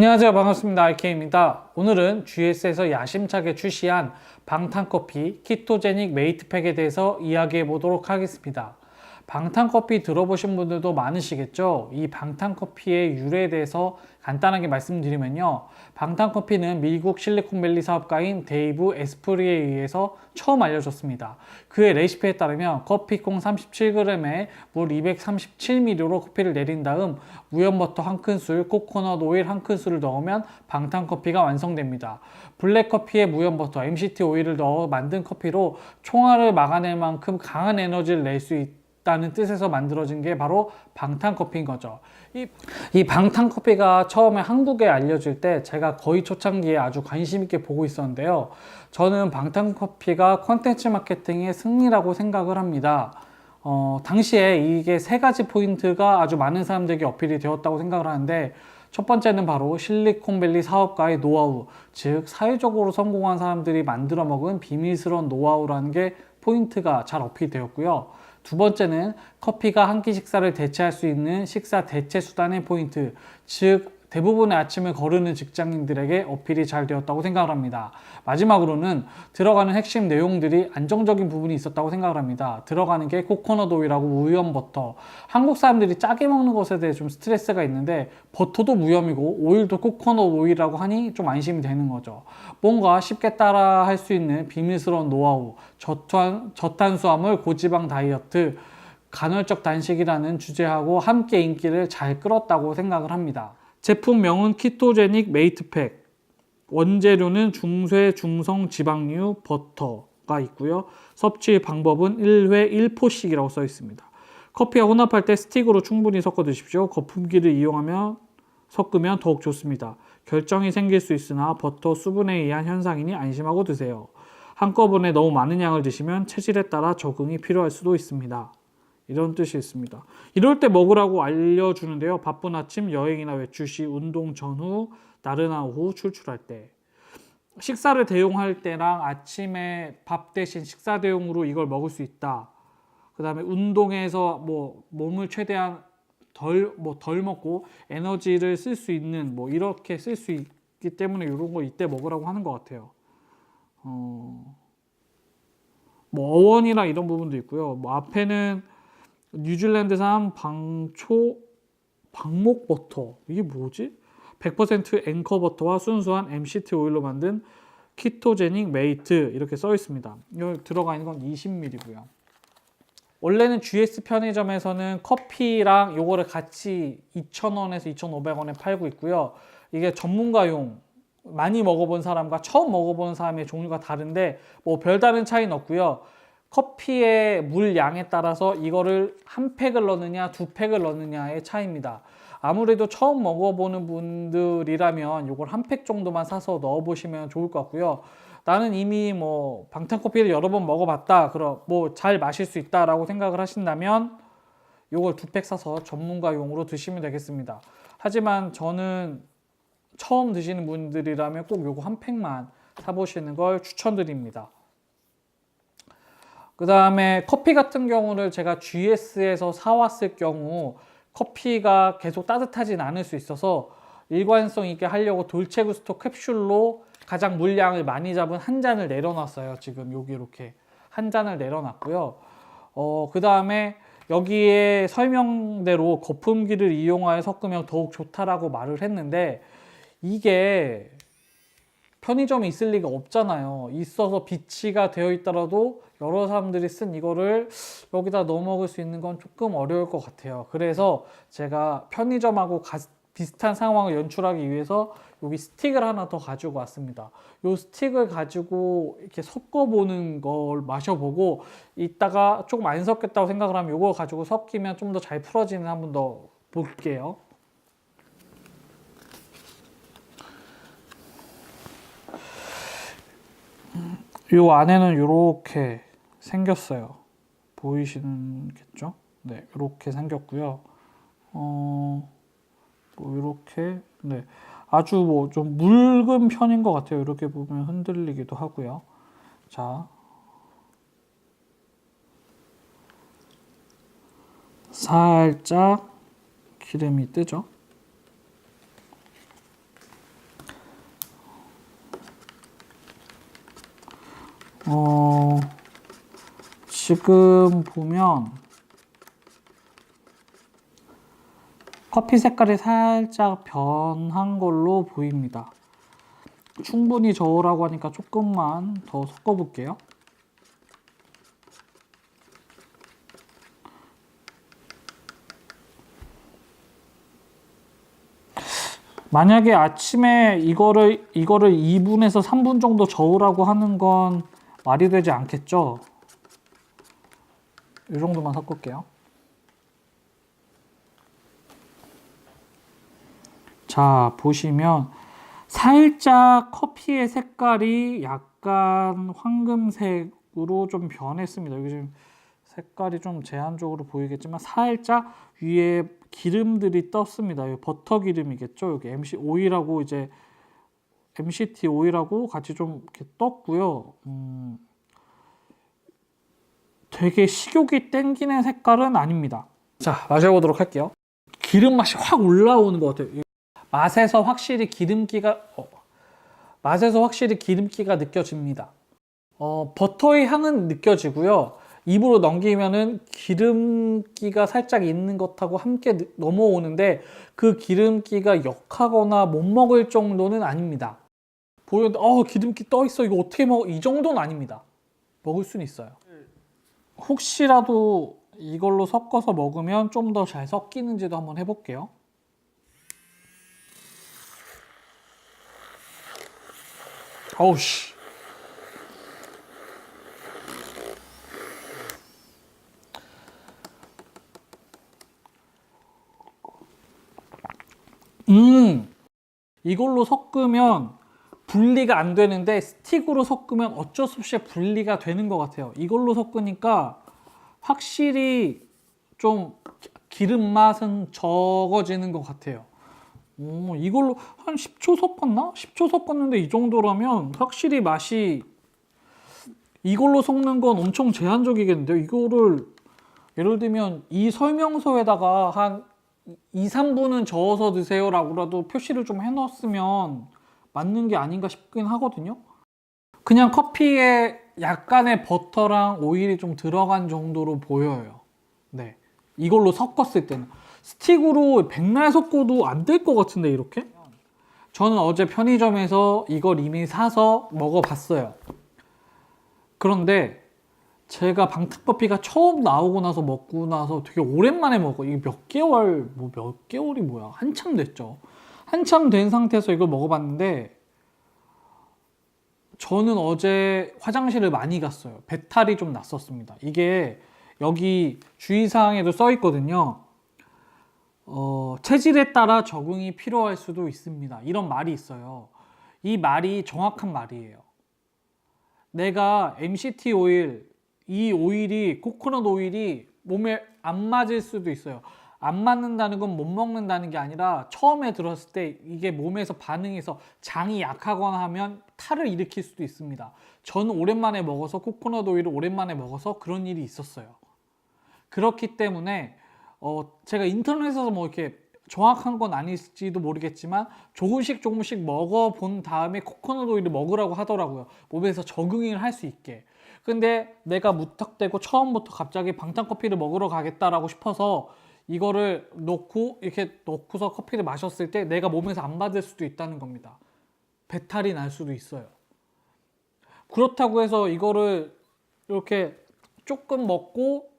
안녕하세요. 반갑습니다. RK입니다. 오늘은 GS에서 야심차게 출시한 방탄커피 키토제닉 메이트팩에 대해서 이야기해 보도록 하겠습니다. 방탄커피 들어보신 분들도 많으시겠죠? 이 방탄커피의 유래에 대해서 간단하게 말씀드리면요. 방탄커피는 미국 실리콘밸리 사업가인 데이브 에스프리에 의해서 처음 알려졌습니다. 그의 레시피에 따르면 커피콩 37g에 물 237ml로 커피를 내린 다음 무염버터 1큰술, 코코넛 오일 1큰술을 넣으면 방탄커피가 완성됩니다. 블랙커피에 무염버터, MCT 오일을 넣어 만든 커피로 총알을 막아낼 만큼 강한 에너지를 낼 수 있다는 뜻에서 만들어진 게 바로 방탄커피인 거죠. 이 방탄커피가 처음에 한국에 알려질 때 제가 거의 초창기에 아주 관심 있게 보고 있었는데요. 저는 방탄커피가 콘텐츠 마케팅의 승리라고 생각을 합니다. 당시에 이게 세 가지 포인트가 아주 많은 사람들에게 어필이 되었다고 생각을 하는데, 첫 번째는 바로 실리콘밸리 사업가의 노하우, 즉 사회적으로 성공한 사람들이 만들어 먹은 비밀스러운 노하우라는 게 포인트가 잘 어필되었고요. 두 번째는 커피가 한 끼 식사를 대체할 수 있는 식사 대체 수단의 포인트, 즉 대부분의 아침을 거르는 직장인들에게 어필이 잘 되었다고 생각을 합니다. 마지막으로는 들어가는 핵심 내용들이 안정적인 부분이 있었다고 생각을 합니다. 들어가는 게 코코넛 오일하고 무염 버터. 한국 사람들이 짜게 먹는 것에 대해 좀 스트레스가 있는데, 버터도 무염이고 오일도 코코넛 오일이라고 하니 좀 안심이 되는 거죠. 뭔가 쉽게 따라 할 수 있는 비밀스러운 노하우, 저탄수화물 고지방 다이어트, 간헐적 단식이라는 주제하고 함께 인기를 잘 끌었다고 생각을 합니다. 제품명은 키토제닉 메이트팩, 원재료는 중쇄 중성 지방류 버터가 있고요. 섭취 방법은 1회 1포씩이라고 써 있습니다. 커피와 혼합할 때 스틱으로 충분히 섞어 드십시오. 거품기를 이용하며 섞으면 더욱 좋습니다. 결정이 생길 수 있으나 버터 수분에 의한 현상이니 안심하고 드세요. 한꺼번에 너무 많은 양을 드시면 체질에 따라 적응이 필요할 수도 있습니다. 이런 뜻이 있습니다. 이럴 때 먹으라고 알려주는데요. 바쁜 아침, 여행이나 외출 시, 운동 전후, 나른한 오후, 출출할 때. 식사를 대용할 때랑 아침에 밥 대신 식사 대용으로 이걸 먹을 수 있다. 그 다음에 운동에서 몸을 최대한 덜 먹고 에너지를 쓸 수 있는 이렇게 쓸 수 있기 때문에 이런 거 이때 먹으라고 하는 것 같아요. 어원이나 이런 부분도 있고요. 앞에는 뉴질랜드산 방목 버터, 이게 뭐지? 100% 앵커 버터와 순수한 MCT 오일로 만든 키토제닉 메이트, 이렇게 써 있습니다. 여기 들어가 있는 건 20ml고요. 원래는 GS 편의점에서는 커피랑 요거를 같이 2,000원에서 2,500원에 팔고 있고요. 이게 전문가용, 많이 먹어본 사람과 처음 먹어본 사람의 종류가 다른데 별다른 차이는 없고요. 커피의 물 양에 따라서 이거를 한 팩을 넣느냐 두 팩을 넣느냐의 차이입니다. 아무래도 처음 먹어보는 분들이라면 이걸 한 팩 정도만 사서 넣어보시면 좋을 것 같고요. 나는 이미 방탄커피를 여러 번 먹어봤다, 그럼 잘 마실 수 있다라고 생각을 하신다면 이걸 두 팩 사서 전문가용으로 드시면 되겠습니다. 하지만 저는 처음 드시는 분들이라면 꼭 요거 한 팩만 사보시는 걸 추천드립니다. 그 다음에 커피 같은 경우를 제가 GS에서 사왔을 경우 커피가 계속 따뜻하진 않을 수 있어서 일관성 있게 하려고 돌체구스토 캡슐로 가장 물량을 많이 잡은 한 잔을 내려놨어요. 지금 여기 이렇게 한 잔을 내려놨고요. 그 다음에 여기에 설명대로 거품기를 이용하여 섞으면 더욱 좋다라고 말을 했는데, 이게 편의점에 있을 리가 없잖아요. 있어서 비치가 되어 있더라도 여러 사람들이 쓴 이거를 여기다 넣어 먹을 수 있는 건 조금 어려울 것 같아요. 그래서 제가 편의점하고 비슷한 상황을 연출하기 위해서 여기 스틱을 하나 더 가지고 왔습니다. 이 스틱을 가지고 이렇게 섞어보는 걸 마셔보고, 이따가 조금 안 섞였다고 생각을 하면 이거 가지고 섞이면 좀 더 잘 풀어지는 한번 더 볼게요. 이 안에는 이렇게 생겼어요. 보이시겠죠? 네, 이렇게 생겼고요. 이렇게, 네, 아주 좀 묽은 편인 것 같아요. 이렇게 보면 흔들리기도 하고요. 자, 살짝 기름이 뜨죠? 지금 보면 커피 색깔이 살짝 변한 걸로 보입니다. 충분히 저으라고 하니까 조금만 더 섞어 볼게요. 만약에 아침에 이거를 2분에서 3분 정도 저으라고 하는 건 말이 되지 않겠죠? 이 정도만 섞을게요. 자, 보시면 살짝 커피의 색깔이 약간 황금색으로 좀 변했습니다. 여기 지금 색깔이 좀 제한적으로 보이겠지만 살짝 위에 기름들이 떴습니다. 여기 버터 기름이겠죠. 여기 MC 오일하고 이제 MCT 오일하고 같이 좀 이렇게 떴고요. 되게 식욕이 땡기는 색깔은 아닙니다. 자, 마셔보도록 할게요. 기름 맛이 확 올라오는 것 같아요. 맛에서 확실히 기름기가 느껴집니다. 버터의 향은 느껴지고요. 입으로 넘기면은 기름기가 살짝 있는 것하고 함께 넘어오는데 그 기름기가 역하거나 못 먹을 정도는 아닙니다. 보는데 기름기 떠 있어. 이거 어떻게 먹어? 이 정도는 아닙니다. 먹을 수는 있어요. 혹시라도 이걸로 섞어서 먹으면 좀 더 잘 섞이는지도 한번 해볼게요. 어우씨. 이걸로 섞으면 분리가 안 되는데 스틱으로 섞으면 어쩔 수 없이 분리가 되는 것 같아요. 이걸로 섞으니까 확실히 좀 기름 맛은 적어지는 것 같아요. 이걸로 한 10초 섞었나? 10초 섞었는데 이 정도라면 확실히 맛이 이걸로 섞는 건 엄청 제한적이겠는데요. 이거를 예를 들면 이 설명서에다가 한 2, 3분은 저어서 드세요라고라도 표시를 좀 해놨으면 맞는 게 아닌가 싶긴 하거든요. 그냥 커피에 약간의 버터랑 오일이 좀 들어간 정도로 보여요. 네, 이걸로 섞었을 때는 스틱으로 백날 섞어도 안 될 것 같은데 이렇게? 저는 어제 편의점에서 이걸 이미 사서 먹어봤어요. 그런데 제가 방탄커피가 처음 나오고 나서 먹고 나서 되게 오랜만에 먹어. 이게 몇 개월이 뭐야? 한참 됐죠. 한참 된 상태에서 이걸 먹어봤는데 저는 어제 화장실을 많이 갔어요. 배탈이 좀 났었습니다. 이게 여기 주의사항에도 써 있거든요. 체질에 따라 적응이 필요할 수도 있습니다. 이런 말이 있어요. 이 말이 정확한 말이에요. 내가 MCT 오일, 이 오일이 코코넛 오일이 몸에 안 맞을 수도 있어요. 안 맞는다는 건 못 먹는다는 게 아니라 처음에 들었을 때 이게 몸에서 반응해서 장이 약하거나 하면 탈을 일으킬 수도 있습니다. 저는 오랜만에 먹어서 코코넛 오일을 오랜만에 먹어서 그런 일이 있었어요. 그렇기 때문에 제가 인터넷에서 뭐 이렇게 정확한 건 아닐지도 모르겠지만 조금씩 먹어본 다음에 코코넛 오일을 먹으라고 하더라고요. 몸에서 적응을 할 수 있게. 근데 내가 무턱대고 처음부터 갑자기 방탄커피를 먹으러 가겠다라고 싶어서 이거를 이렇게 넣고서 커피를 마셨을 때 내가 몸에서 안 받을 수도 있다는 겁니다. 배탈이 날 수도 있어요. 그렇다고 해서 이거를 이렇게 조금 먹고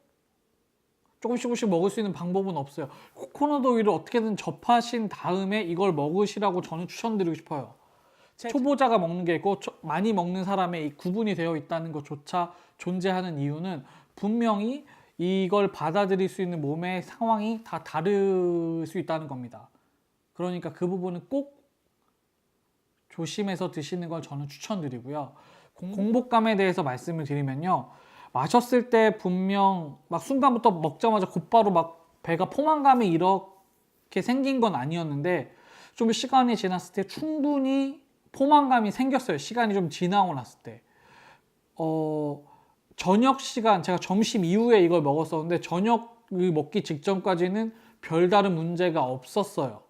조금씩 먹을 수 있는 방법은 없어요. 코코넛 오일을 어떻게든 접하신 다음에 이걸 먹으시라고 저는 추천드리고 싶어요. 초보자가 먹는 게 있고 많이 먹는 사람의 이 구분이 되어 있다는 것조차 존재하는 이유는 분명히 이걸 받아들일 수 있는 몸의 상황이 다 다를 수 있다는 겁니다. 그러니까 그 부분은 꼭 조심해서 드시는 걸 저는 추천드리고요. 공복감에 대해서 말씀을 드리면요. 마셨을 때 분명 막 순간부터 먹자마자 곧바로 막 배가 포만감이 이렇게 생긴 건 아니었는데 좀 시간이 지났을 때 충분히 포만감이 생겼어요. 시간이 좀 지나고 났을 때. 저녁 시간, 제가 점심 이후에 이걸 먹었었는데 저녁을 먹기 직전까지는 별다른 문제가 없었어요.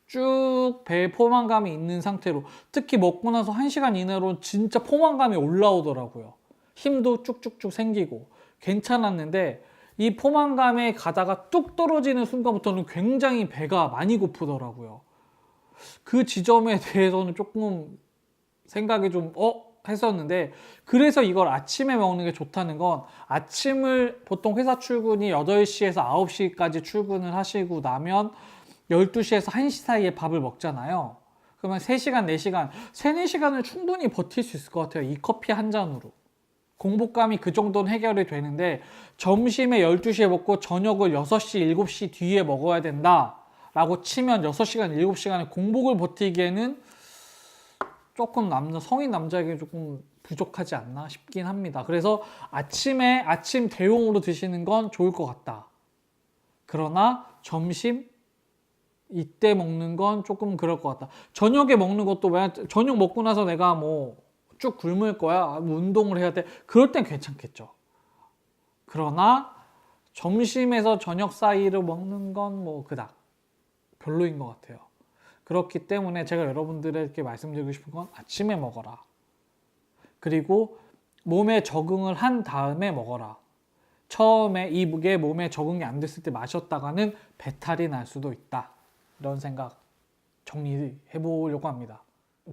쭉 배에 포만감이 있는 상태로. 특히 먹고 나서 1시간 이내로 진짜 포만감이 올라오더라고요. 힘도 쭉쭉쭉 생기고 괜찮았는데 이 포만감에 가다가 뚝 떨어지는 순간부터는 굉장히 배가 많이 고프더라고요. 그 지점에 대해서는 조금 생각이 좀 했었는데, 그래서 이걸 아침에 먹는 게 좋다는 건, 아침을 보통 회사 출근이 8시에서 9시까지 출근을 하시고 나면 12시에서 1시 사이에 밥을 먹잖아요. 그러면 3시간, 4시간, 3, 4시간을 충분히 버틸 수 있을 것 같아요. 이 커피 한 잔으로. 공복감이 그 정도는 해결이 되는데, 점심에 12시에 먹고 저녁을 6시, 7시 뒤에 먹어야 된다 라고 치면 6시간, 7시간의 공복을 버티기에는 조금 성인 남자에게 조금 부족하지 않나 싶긴 합니다. 그래서 아침 대용으로 드시는 건 좋을 것 같다. 그러나 점심 이때 먹는 건 조금 그럴 것 같다. 저녁에 먹는 것도, 왜 저녁 먹고 나서 내가 뭐 쭉 굶을 거야, 뭐 운동을 해야 돼, 그럴 땐 괜찮겠죠. 그러나 점심에서 저녁 사이를 먹는 건 뭐 그닥 별로인 것 같아요. 그렇기 때문에 제가 여러분들에게 말씀드리고 싶은 건 아침에 먹어라. 그리고 몸에 적응을 한 다음에 먹어라. 처음에 이게 몸에 적응이 안 됐을 때 마셨다가는 배탈이 날 수도 있다. 이런 생각 정리해 보려고 합니다.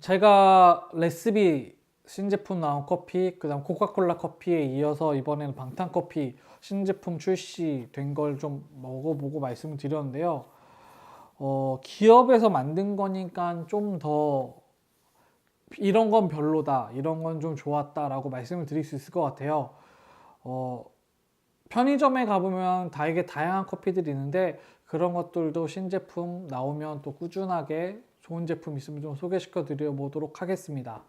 제가 레시피 신제품 나온 커피, 그 다음 코카콜라 커피에 이어서 이번에는 방탄커피 신제품 출시된 걸 좀 먹어보고 말씀을 드렸는데요. 기업에서 만든 거니까 좀 더 이런 건 별로다, 이런 건 좀 좋았다 라고 말씀을 드릴 수 있을 것 같아요. 편의점에 가보면 되게 다양한 커피들이 있는데, 그런 것들도 신제품 나오면 또 꾸준하게 좋은 제품 있으면 좀 소개시켜 드려 보도록 하겠습니다.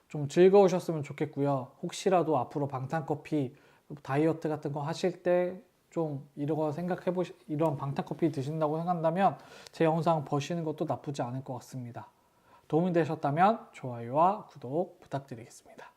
좀 즐거우셨으면 좋겠고요. 혹시라도 앞으로 방탄커피 다이어트 같은 거 하실 때 좀 이런 방탄커피 드신다고 생각한다면 제 영상 보시는 것도 나쁘지 않을 것 같습니다. 도움이 되셨다면 좋아요와 구독 부탁드리겠습니다.